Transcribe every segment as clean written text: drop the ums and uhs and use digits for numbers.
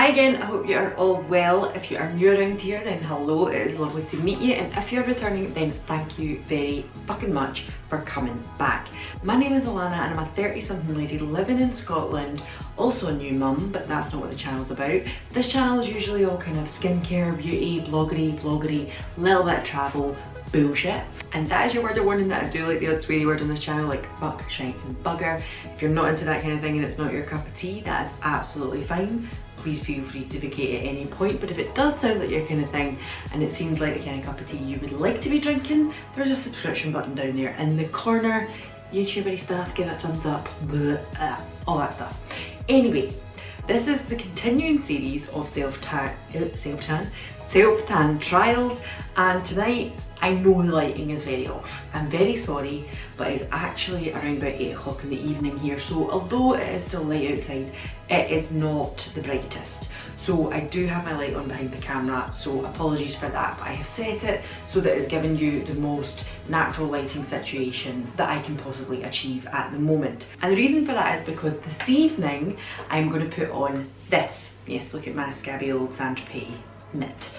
Hi again, I hope you are all well. If you are new around here, then hello, it is lovely to meet you, and if you're returning, then thank you very fucking much for coming back. My name is Alana and I'm a 30-something lady living in Scotland, also a new mum, but that's not what the channel's about. This channel is usually all kind of skincare, beauty, vloggery, little bit of travel, bullshit. And that is your word of warning that I do like the odd sweary word on this channel, like fuck, shite and bugger. If you're not into that kind of thing and it's not your cup of tea, that is absolutely fine. Please feel free to vacate at any point, but if it does sound like your kind of thing and it seems like the kind of cup of tea you would like to be drinking, there's a subscription button down there in the corner. YouTubery stuff, give it a thumbs up, all that stuff. Anyway, this is the continuing series of self-tan trials, and tonight I know the lighting is very off. I'm very sorry, but it's actually around about 8 o'clock in the evening here, so although it is still light outside, it is not the brightest. So I do have my light on behind the camera, so apologies for that, but I have set it so that it's giving you the most natural lighting situation that I can possibly achieve at the moment. And the reason for that is because this evening I'm going to put on this. Yes, look at my scabby old Saint-Tropez mitt.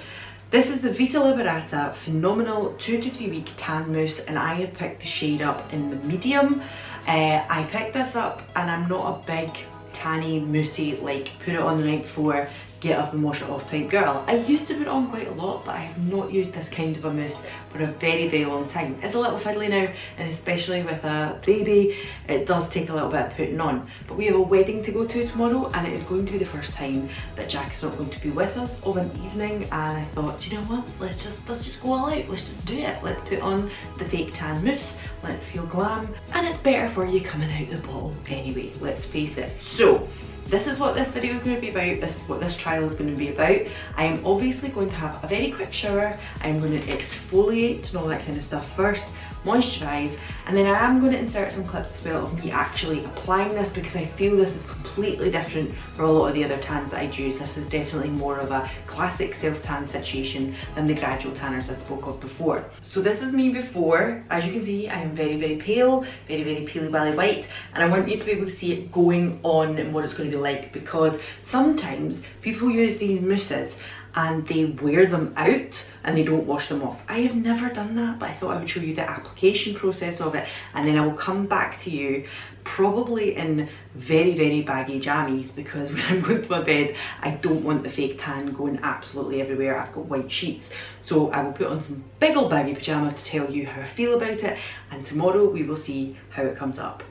This is the Vita Liberata Phenomenal 2 to 3 week tan mousse, and I have picked the shade up in the medium. I picked this up and I'm not a big tanny moussey, like put it on the night before, get up and wash it off type girl. I used to put it on quite a lot, but I have not used this kind of a mousse for a very long time. It's a little fiddly now, and especially with a baby, it does take a little bit of putting on. But we have a wedding to go to tomorrow, and it is going to be the first time that Jack is not going to be with us of an evening, and I thought, you know what, let's just go all out, let's just do it. Let's put on the fake tan mousse, let's feel glam, and it's better for you coming out the bottle anyway, let's face it. So this is what this video is going to be about, this is what this trial is going to be about. I am obviously going to have a very quick shower, I'm going to exfoliate and all that kind of stuff first, moisturise, and then I am going to insert some clips as well of me actually applying this, because I feel this is completely different from a lot of the other tans that I'd use. This is definitely more of a classic self-tan situation than the gradual tanners I spoke of before. So this is me before. As you can see, I am very pale, very peely welly white, and I want you to be able to see it going on and what it's going to be like, because sometimes people use these mousses and they wear them out and they don't wash them off. I have never done that, but I thought I would show you the application process of it, and then I will come back to you probably in very baggy jammies, because when I'm going to my bed I don't want the fake tan going absolutely everywhere. I've got white sheets, so I will put on some big old baggy pyjamas to tell you how I feel about it, and tomorrow we will see how it comes up.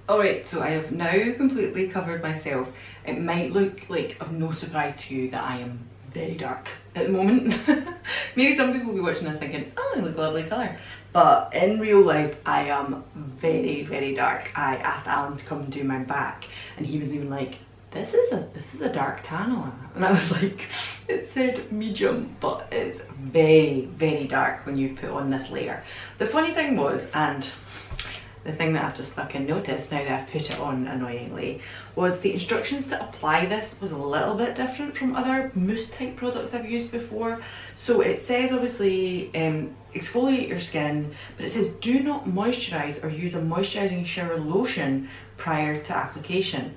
Alright, so I have now completely covered myself. It might look like of no surprise to you that I am very dark at the moment. Maybe some people will be watching this thinking, oh, I look a lovely colour. But in real life, I am very dark. I asked Alan to come and do my back, and he was even like, this is a dark tan, Alana. And I was like, it said medium, but it's very dark when you put on this layer. The funny thing was, and the thing that I've just fucking noticed now that I've put it on annoyingly, was the instructions to apply this was a little bit different from other mousse type products I've used before. So it says obviously exfoliate your skin, but it says do not moisturise or use a moisturising shower lotion prior to application,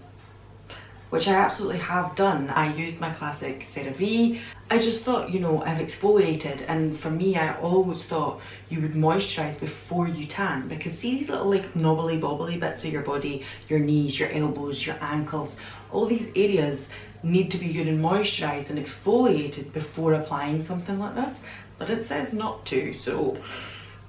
which I absolutely have done. I used my classic CeraVe. I just thought, you know, I've exfoliated, and for me, I always thought you would moisturise before you tan, because see these little like knobbly bobbly bits of your body, your knees, your elbows, your ankles, all these areas need to be good and moisturised and exfoliated before applying something like this, but it says not to, so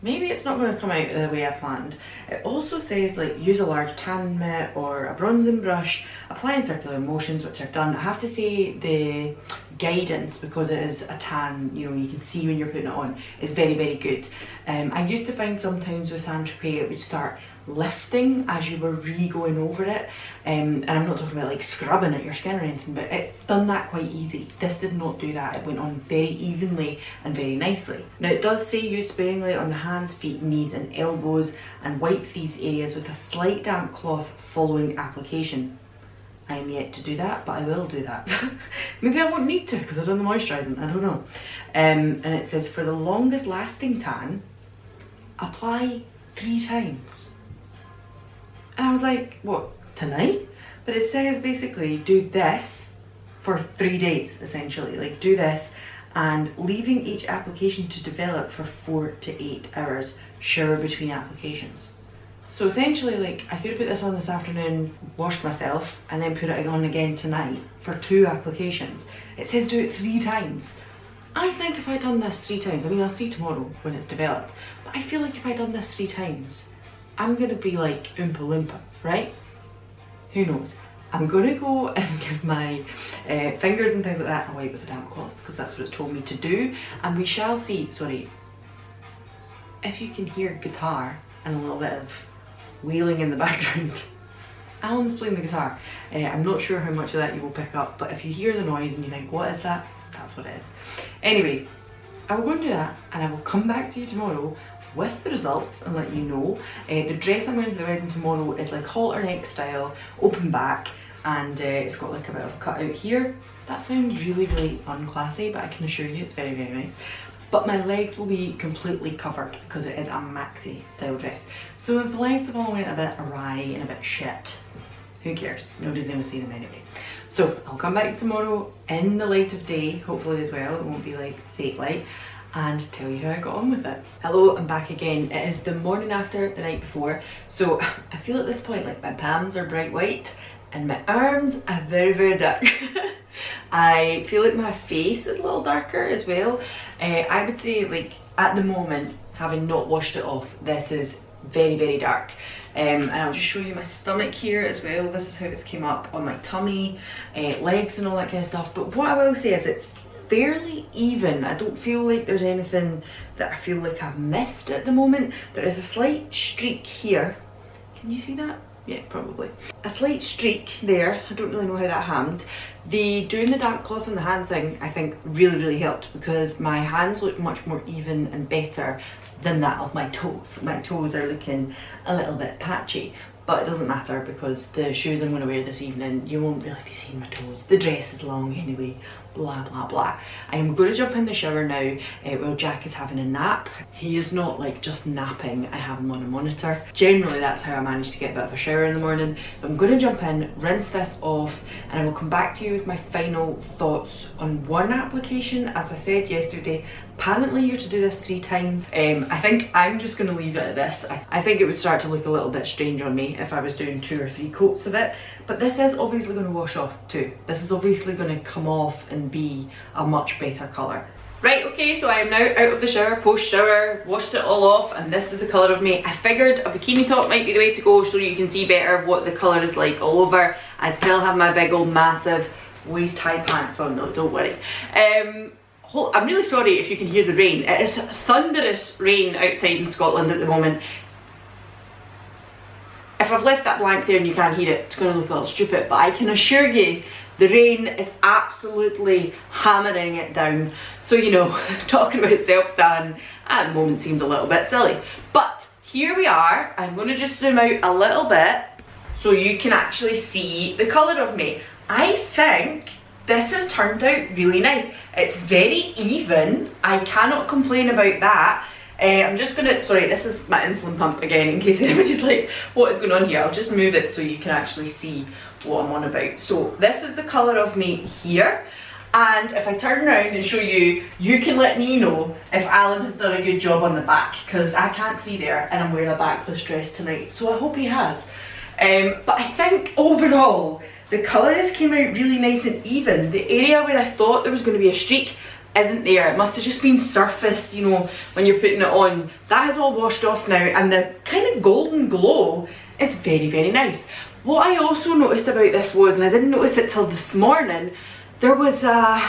maybe it's not going to come out the way I planned. It also says like use a large tan mitt or a bronzing brush, apply in circular motions, which I've done. I have to say the guidance, because it is a tan, you know, you can see when you're putting it on, is very good. I used to find sometimes with Saint-Tropez it would start lifting as you were re-going over it. And I'm not talking about like scrubbing at your skin or anything, but it's done that quite easy. This did not do that. It went on very evenly and very nicely. Now it does say use sparingly on the hands, feet, knees and elbows and wipe these areas with a slight damp cloth following application. I am yet to do that, but I will do that. Maybe I won't need to because I've done the moisturising, I don't know. And it says for the longest lasting tan, apply 3 times. And I was like, what, tonight? But it says basically do this for 3 days, essentially. Like do this and leaving each application to develop for 4 to 8 hours, shower between applications. So essentially, like, I could have put this on this afternoon, washed myself, and then put it on again tonight for 2 applications. It says do it 3 times. I think if I'd done this 3 times, I mean, I'll see tomorrow when it's developed, but I feel like if I'd done this 3 times, I'm gonna be like Oompa Loompa, right? Who knows? I'm gonna go and give my fingers and things like that a wipe with a damp cloth, because that's what it's told me to do, and we shall see. Sorry, if you can hear guitar and a little bit of wailing in the background. Alan's playing the guitar. I'm not sure how much of that you will pick up, but if you hear the noise and you think, what is that? That's what it is. Anyway, I will go and do that, and I will come back to you tomorrow with the results and let you know. The dress I'm wearing to the wedding tomorrow is like halter neck style, open back, and it's got like a bit of a cut out here. That sounds really, really unclassy, but I can assure you it's very, very nice. But my legs will be completely covered because it is a maxi style dress. So if the legs have all went a bit awry and a bit shit, who cares? Nobody's gonna see them anyway. So I'll come back tomorrow in the light of day, hopefully as well. It won't be like fake light, and tell you how I got on with it. Hello, I'm back again. It is the morning after the night before. So I feel at this point like my palms are bright white and my arms are very, very dark. I feel like my face is a little darker as well. I would say, like, at the moment, having not washed it off, this is very, very dark. And I'll just show you my stomach here as well. This is how it's came up on my tummy, legs and all that kind of stuff. But what I will say is it's fairly even. I don't feel like there's anything that I feel like I've missed at the moment. There is a slight streak here. Can you see that? Yeah, probably. A slight streak there. I don't really know how that happened. Doing the damp cloth on the hands thing, I think really, really helped because my hands look much more even and better than that of my toes. My toes are looking a little bit patchy, but it doesn't matter because the shoes I'm going to wear this evening, you won't really be seeing my toes. The dress is long anyway, blah, blah, blah. I am going to jump in the shower now while Jack is having a nap. He is not like just napping, I have him on a monitor. Generally that's how I manage to get a bit of a shower in the morning. But I'm going to jump in, rinse this off, and I will come back to you with my final thoughts on one application. As I said yesterday, apparently you're to do this 3 times. I think I'm just going to leave it at this. I think it would start to look a little bit strange on me if I was doing 2 or 3 coats of it. But this is obviously going to wash off too. This is obviously going to come off and be a much better colour. Right, okay, so I am now out of the shower, post-shower, washed it all off, and this is the colour of me. I figured a bikini top might be the way to go so you can see better what the colour is like all over. I still have my big old massive waist-high pants on though, don't worry. I'm really sorry if you can hear the rain. It is thunderous rain outside in Scotland at the moment. If I've left that blank there and you can't hear it, it's going to look a little stupid, but I can assure you the rain is absolutely hammering it down. So, you know, talking about self-tan at the moment seemed a little bit silly. But here we are. I'm going to just zoom out a little bit so you can actually see the colour of me. I think this has turned out really nice. It's very even. I cannot complain about that. I'm just gonna, sorry, this is my insulin pump again in case anybody's like, what is going on here? I'll just move it so you can actually see what I'm on about. So this is the colour of me here. And if I turn around and show you, you can let me know if Alan has done a good job on the back, because I can't see there and I'm wearing a backless dress tonight. So I hope he has. But I think overall, the colours came out really nice and even. The area where I thought there was going to be a streak isn't there. It must have just been surface, you know, when you're putting it on. That has all washed off now, and the kind of golden glow is very, very nice. What I also noticed about this was, and I didn't notice it till this morning, there was a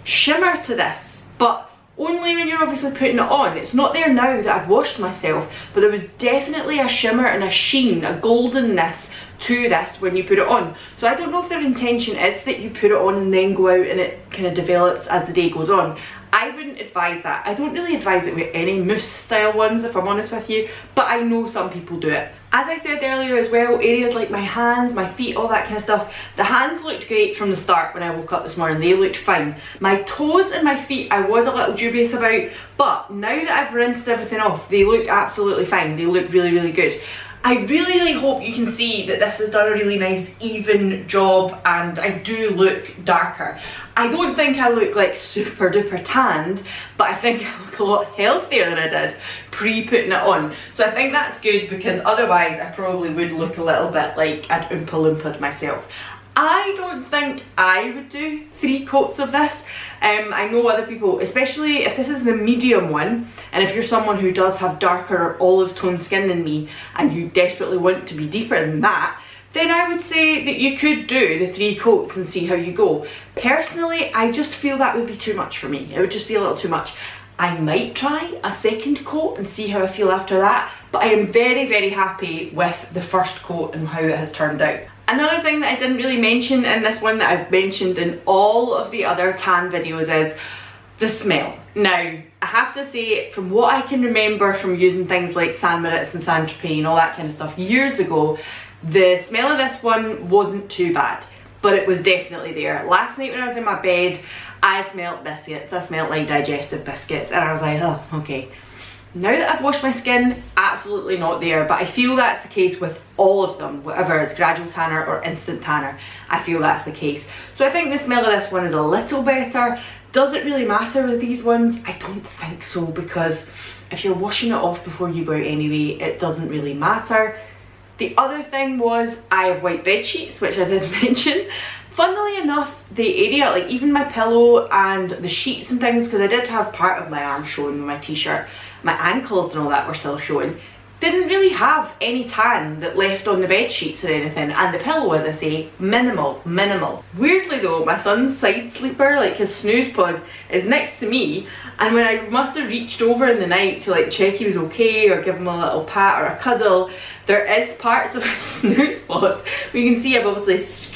shimmer to this, but only when you're obviously putting it on. It's not there now that I've washed myself, but there was definitely a shimmer and a sheen, a goldenness to this when you put it on. So I don't know if their intention is that you put it on and then go out and it kind of develops as the day goes on. I wouldn't advise that. I don't really advise it with any mousse style ones, if I'm honest with you, but I know some people do it. As I said earlier as well, areas like my hands, my feet, all that kind of stuff, the hands looked great from the start when I woke up this morning. They looked fine. My toes and my feet I was a little dubious about, but now that I've rinsed everything off, they look absolutely fine. They look really, really good. I really hope you can see that this has done a really nice even job, and I do look darker. I don't think I look like super duper tanned, but I think I look a lot healthier than I did pre-putting it on. So I think that's good, because otherwise I probably would look a little bit like I'd Oompa Loompa'd myself. I don't think I would do 3 coats of this. I know other people, especially if this is the medium one, and if you're someone who does have darker or olive toned skin than me and you desperately want to be deeper than that, then I would say that you could do the 3 coats and see how you go. Personally, I just feel that would be too much for me. It would just be a little too much. I might try a second coat and see how I feel after that, but I am very, very happy with the first coat and how it has turned out. Another thing that I didn't really mention in this one that I've mentioned in all of the other tan videos is the smell. Now, I have to say, from what I can remember from using things like St. Moritz and Saint Tropez and all that kind of stuff years ago, the smell of this one wasn't too bad, but it was definitely there. Last night when I was in my bed, I smelled biscuits. I smelled like digestive biscuits, and I was like, oh, okay. Now that I've washed my skin, absolutely not there, but I feel that's the case with all of them, whatever it's gradual tanner or instant tanner, I feel that's the case. So I think the smell of this one is a little better. Does it really matter with these ones? I don't think so, because if you're washing it off before you go out anyway, it doesn't really matter. The other thing was I have white bed sheets, which I did mention. Funnily enough, the area, like even my pillow and the sheets and things, because I did have part of my arm showing with my t-shirt, my ankles and all that were still showing, didn't really have any tan that left on the bed sheets or anything, and the pillow, as I say, minimal. Weirdly though, my son's side sleeper, like his snooze pod, is next to me, and when I must have reached over in the night to like check he was okay or give him a little pat or a cuddle, there is parts of his snooze pod where you can see I've obviously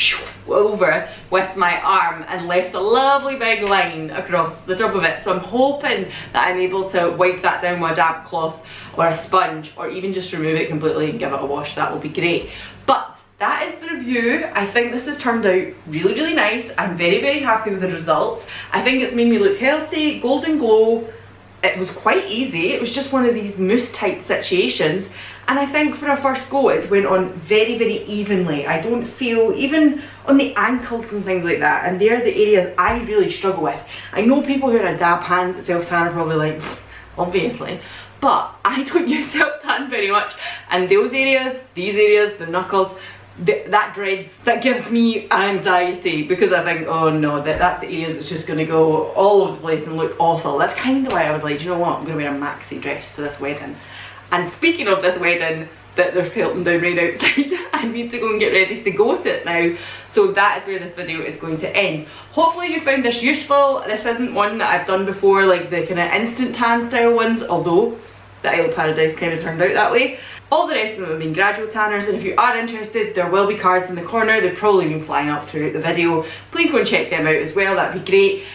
over with my arm and left a lovely big line across the top of it. So I'm hoping that I'm able to wipe that down with a damp cloth or a sponge, or even just remove it completely and give it a wash. That will be great. But that is the review. I think this has turned out really, really nice. I'm very, very happy with the results. I think it's made me look healthy, golden glow. It was quite easy. It was just one of these mousse type situations. And I think for a first go, it's went on very, very evenly. I don't feel, even on the ankles and things like that, and they're the areas I really struggle with. I know people who are dab hands at self-tan are probably like, obviously, but I don't use self-tan very much. And those areas, these areas, the knuckles, that dreads, that gives me anxiety, because I think, oh no, that's the areas that's just going to go all over the place and look awful. That's kind of why I was like, do you know what, I'm going to wear a maxi dress to this wedding. And speaking of this wedding that they're pelting down right outside, I need to go and get ready to go to it now. So that is where this video is going to end. Hopefully you found this useful. This isn't one that I've done before, like the kind of instant tan style ones, although the Isle of Paradise kind of turned out that way. All the rest of them have been gradual tanners, and if you are interested, there will be cards in the corner. They've probably been flying up throughout the video. Please go and check them out as well, that'd be great.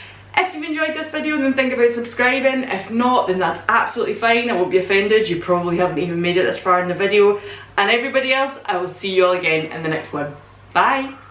If you've enjoyed this video, then think about subscribing. If not, then that's absolutely fine. I won't be offended. You probably haven't even made it this far in the video. And everybody else, I will see you all again in the next one. Bye!